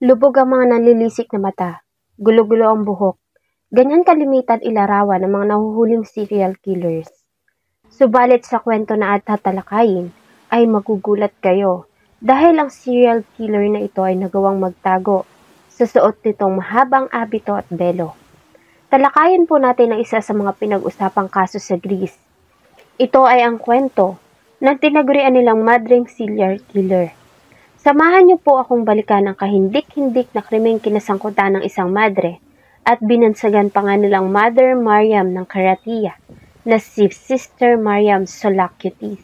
Lubog ang mga nanlilisik na mata, gulo-gulo ang buhok. Ganyan kalimitan ilarawan ng mga nahuhuling serial killers. Subalit sa kwento na at tatalakayin ay magugulat kayo dahil ang serial killer na ito ay nagawang magtago sa suot nitong mahabang abito at belo. Talakayin po natin ang isa sa mga pinag-usapang kaso sa Greece. Ito ay ang kwento ng tinagurian nilang madring serial killer. Samahan niyo po akong balikan ang kahindik-hindik na krimeng kinasangkutan ng isang madre at binansagan pa nga nilang Mother Mariam ng Karatia na si Sister Mariam Soulakiotis.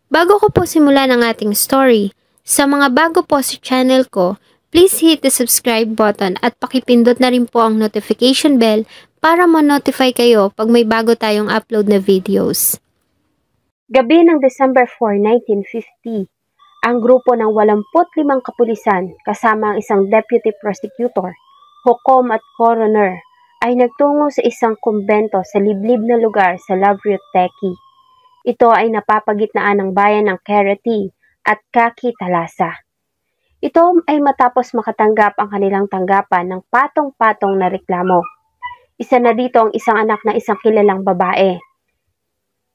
Bago ko po simulan ang ating story, sa mga bago po sa channel ko, please hit the subscribe button at pakipindot na rin po ang notification bell para ma-notify kayo pag may bago tayong upload na videos. Gabi ng December 4, 1950, ang grupo ng 85 kapulisan kasama ang isang deputy prosecutor, hukom at coroner ay nagtungo sa isang kumbento sa liblib na lugar sa Lavrioteki. Ito ay napapagitnaan ng bayan ng Kereti at Kaki Thalassa. Ito ay matapos makatanggap ang kanilang tanggapan ng patong-patong na reklamo. Isa na dito ang isang anak na isang kilalang babae.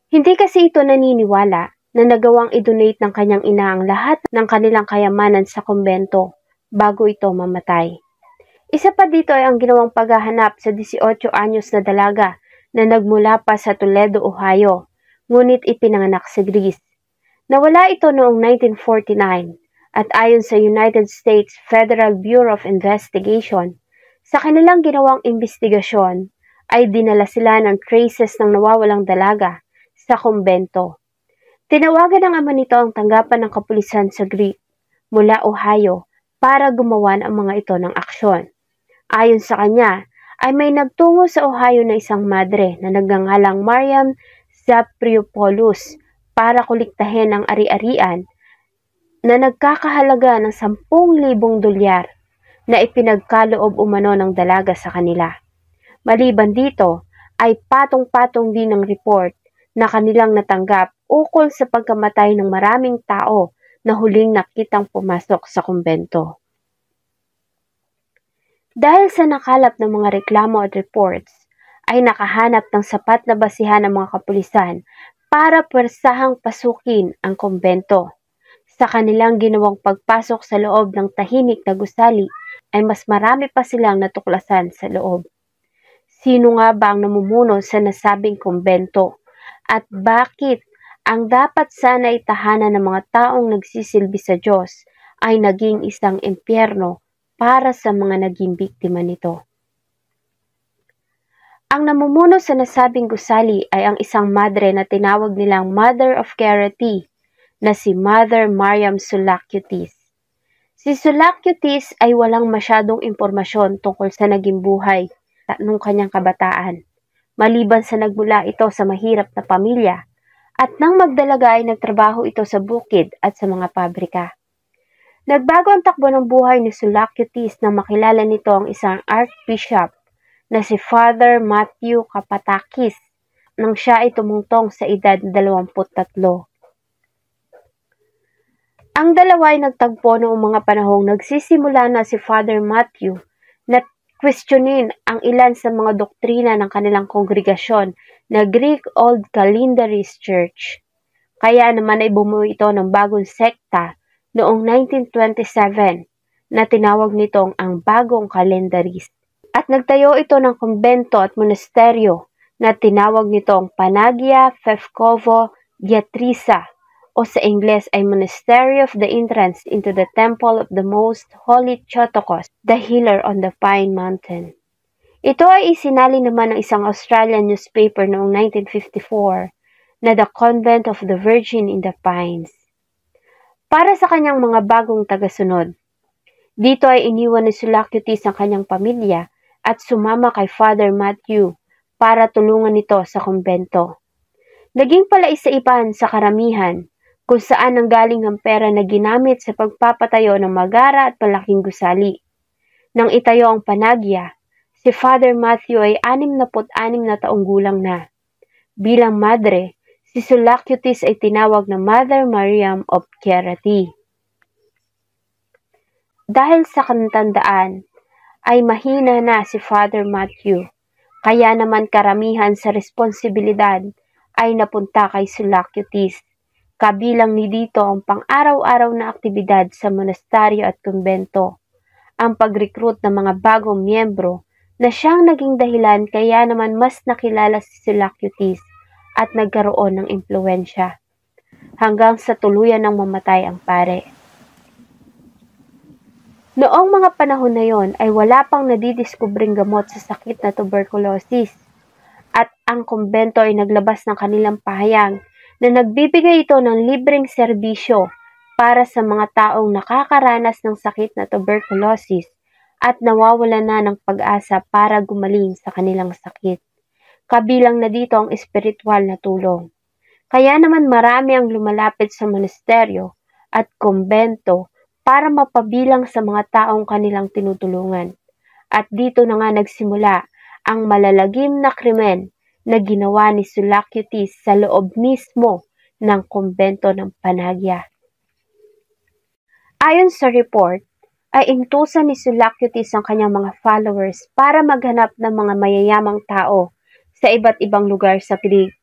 Hindi kasi ito naniniwala na nagawang i-donate ng kanyang ina ang lahat ng kanilang kayamanan sa kumbento bago ito mamatay. Isa pa dito ay ang ginawang paghahanap sa 18 anyos na dalaga na nagmula pa sa Toledo, Ohio, ngunit ipinanganak sa Greece. Nawala ito noong 1949 at ayon sa United States Federal Bureau of Investigation, sa kanilang ginawang investigasyon ay dinala sila ng traces ng nawawalang dalaga sa kumbento. Tinawagan ng ama nito ang tanggapan ng kapulisan sa Greece mula Ohio para gumawan ang mga ito ng aksyon. Ayon sa kanya, ay may nagtungo sa Ohio na isang madre na nagngangalang Mariam Zapriopoulos para kuliktahin ang ari-arian na nagkakahalaga ng 10,000 dolyar na ipinagkaloob umano ng dalaga sa kanila. Maliban dito, ay patong-patong din ng report na kanilang natanggap ukol sa pagkamatay ng maraming tao na huling nakitang pumasok sa kumbento. Dahil sa nakalap ng mga reklamo at reports, ay nakahanap ng sapat na basihan ng mga kapulisan para pwersahang pasukin ang kumbento. Sa kanilang ginawang pagpasok sa loob ng tahimik na gusali, ay mas marami pa silang natuklasan sa loob. Sino nga ba ang namumuno sa nasabing kumbento? At bakit ang dapat sana itahanan ng mga taong nagsisilbi sa Diyos ay naging isang impyerno para sa mga naging biktima nito? Ang namumuno sa nasabing gusali ay ang isang madre na tinawag nilang Mother of Charity na si Mother Mariam Soulakiotis. Si Soulakiotis ay walang masyadong impormasyon tungkol sa naging buhay nung kanyang kabataan, maliban sa nagmula ito sa mahirap na pamilya at nang magdalaga ay nagtrabaho ito sa bukid at sa mga pabrika. Nagbago ang takbo ng buhay ni Soulakiotis nang makilala nito ang isang archbishop na si Father Matthew Kapatakis nang siya ay tumungtong sa edad 23. Ang dalawa ay nagtagpo noong mga panahong nagsisimula na si Father Matthew na questionin ang ilan sa mga doktrina ng kanilang kongregasyon na Greek Old Calendarist Church. Kaya naman ay bumuo ito ng bagong sekta noong 1927 na tinawag nitong ang Bagong Calendarist. At nagtayo ito ng kumbento at monasteryo na tinawag nitong Panagia Fefcovo Diatrisa o sa Ingles ay Monastery of the Entrance into the Temple of the Most Holy Theotokos, the Healer on the Pine Mountain. Ito ay isinali naman ng isang Australian newspaper noong 1954 na The Convent of the Virgin in the Pines. Para sa kanyang mga bagong tagasunod, dito ay iniwan ni Soulakiotis ang kanyang pamilya at sumama kay Father Matthew para tulungan ito sa kumbento. Naging palaisaipan sa karamihan kung saan nanggaling ang pera na ginamit sa pagpapatayo ng magara at malaking gusali. Nang itayo ang Panagia, si Father Matthew ay 66 na taong gulang na. Bilang madre, si Soulakiotis ay tinawag na Mother Mariam of Charity. Dahil sa katandaan ay mahina na si Father Matthew, kaya naman karamihan sa responsibilidad ay napunta kay Sulaciotis. Kabilang ni dito ang pang-araw-araw na aktibidad sa monastaryo at kumbento, ang pag-recruit ng mga bagong miyembro na siyang naging dahilan kaya naman mas nakilala si Sulaciotis at nagkaroon ng impluwensya, hanggang sa tuluyan ng mamatay ang pare. Noong mga panahon na yon ay wala pang nadidiskubring gamot sa sakit na tuberculosis, at ang kumbento ay naglabas ng kanilang pahayag na nagbibigay ito ng libreng serbisyo para sa mga taong nakakaranas ng sakit na tuberculosis at nawawala na ng pag-asa para gumaling sa kanilang sakit. Kabilang na dito ang espiritual na tulong. Kaya naman marami ang lumalapit sa monasteryo at kumbento para mapabilang sa mga taong kanilang tinutulungan. At dito na nga nagsimula ang malalagim na krimen na ginawa ni Sulaciotis sa loob mismo ng kumbento ng Panagya. Ayon sa report, ay intusan ni Sulaciotis ang kanyang mga followers para maghanap ng mga mayayamang tao sa iba't ibang lugar sa Greek.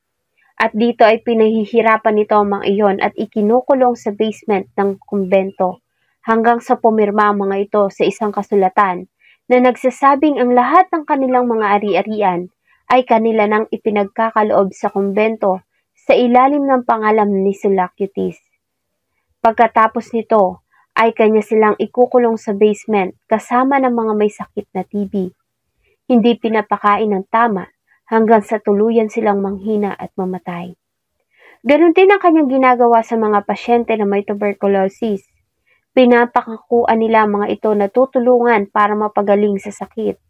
At dito ay pinahihirapan nito ang mga iyon at ikinukulong sa basement ng kumbento hanggang sa pumirma ang mga ito sa isang kasulatan na nagsasabing ang lahat ng kanilang mga ari-arian ay kanila nang ipinagkakaloob sa kumbento sa ilalim ng pangalan ni Sulaciotis. Pagkatapos nito ay kanya silang ikukulong sa basement kasama ng mga may sakit na TB. Hindi pinapakain ng tama hanggang sa tuluyan silang manghina at mamatay. Ganon din ang kanyang ginagawa sa mga pasyente na may tuberculosis. Pinapakakuan nila mga ito na tutulungan para mapagaling sa sakit.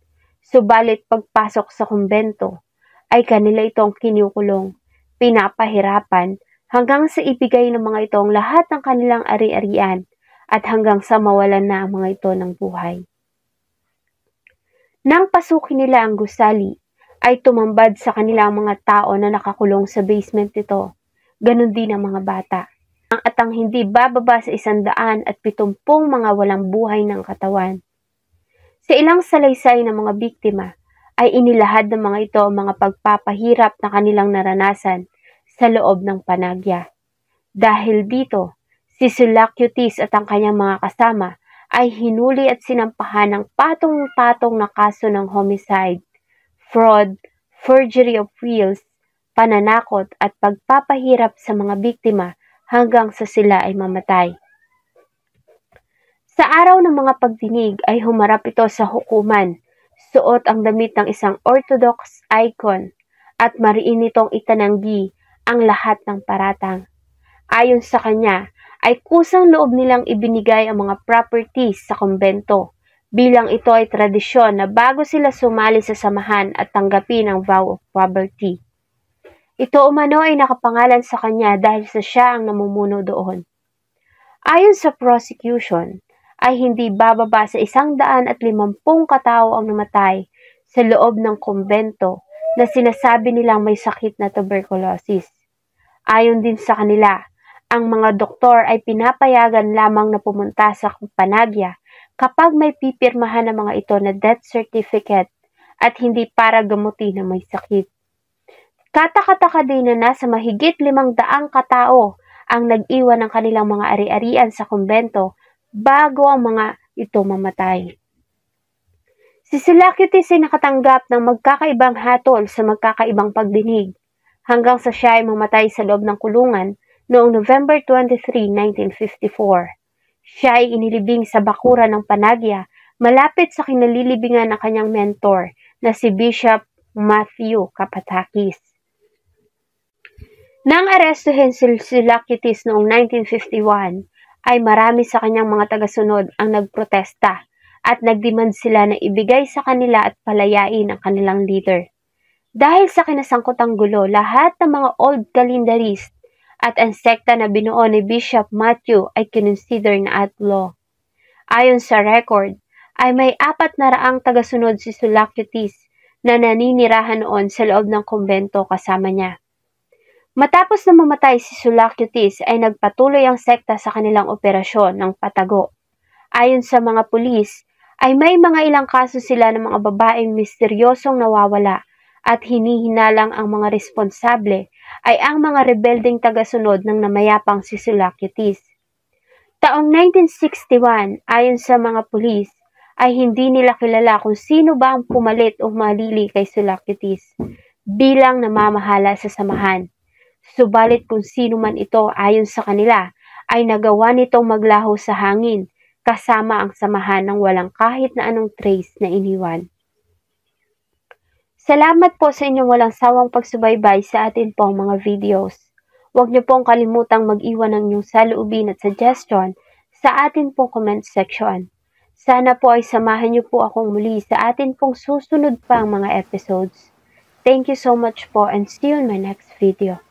Subalit pagpasok sa kumbento ay kanila itong kinukulong, pinapahirapan hanggang sa ibigay ng mga itong lahat ng kanilang ari-arian at hanggang sa mawalan na ang mga ito ng buhay. Nang pasukin nila ang gusali, ay tumambad sa kanilang mga tao na nakakulong sa basement nito, ganon din ang mga bata. At ang hindi bababa sa 170 mga walang buhay ng katawan. Sa ilang salaysay ng mga biktima, ay inilahad ng mga ito ang mga pagpapahirap na kanilang naranasan sa loob ng Panagya. Dahil dito, si Sulaciotis at ang kanyang mga kasama ay hinuli at sinampahan ng patong-patong na kaso ng homicide, fraud, forgery of wills, pananakot at pagpapahirap sa mga biktima hanggang sa sila ay mamatay. Sa araw ng mga pagdinig ay humarap ito sa hukuman, suot ang damit ng isang Orthodox icon at mariin nitong itananggi ang lahat ng paratang. Ayon sa kanya, ay kusang loob nilang ibinigay ang mga properties sa kumbento bilang ito ay tradisyon na bago sila sumali sa samahan at tanggapin ang vow of poverty. Ito umano ay nakapangalan sa kanya dahil sa siya ang namumuno doon. Ayon sa prosecution, ay hindi bababa sa 150 katao ang namatay sa loob ng kumbento na sinasabi nilang may sakit na tuberculosis. Ayon din sa kanila, ang mga doktor ay pinapayagan lamang na pumunta sa Panagya kapag may pipirmahan ng mga ito na death certificate at hindi para gamutin na may sakit. Katakataka din na nasa mahigit 500 katao ang nag-iwan ng kanilang mga ari-arian sa kumbento bago ang mga ito mamatay. Si Sulaciotis ay nakatanggap ng magkakaibang hatol sa magkakaibang pagdinig hanggang sa siya ay mamatay sa loob ng kulungan noong November 23, 1954. Siya ay inilibing sa bakuran ng Panagya malapit sa kinalilibingan ng kanyang mentor na si Bishop Matthew Kapatakis. Nang arestuhin si Sulaciotis noong 1951, ay marami sa kanyang mga tagasunod ang nagprotesta at nagdemand sila na ibigay sa kanila at palayain ang kanilang leader. Dahil sa kinasangkutang gulo, lahat ng mga old calendarist at ang sekta na binuo ni Bishop Matthew ay kinonsider na outlaw. Ayon sa record, ay may 400 tagasunod si Sulaciotis na naninirahan noon sa loob ng kumbento kasama niya. Matapos na mamatay si Sulaciotis ay nagpatuloy ang sekta sa kanilang operasyon ng patago Ayon sa mga pulis, ay may mga ilang kaso sila ng mga babaeng misteryosong nawawala at hinihinalang ang mga responsable ay ang mga rebeldeng tagasunod ng namayapang si Sulakeutis. Taong 1961, ayon sa mga pulis, ay hindi nila kilala kung sino ba ang pumalit o malili kay Sulakeutis bilang namamahala sa samahan. Subalit kung sino man ito ayon sa kanila, ay nagawa nitong maglaho sa hangin kasama ang samahan ng walang kahit na anong trace na iniwan. Salamat po sa inyong walang sawang pagsubaybay sa atin pong mga videos. Huwag niyo pong kalimutang mag-iwan ng inyong saloobin at suggestion sa atin pong comment section. Sana po ay samahan niyo po akong muli sa atin pong susunod pang mga episodes. Thank you so much po and see you in my next video.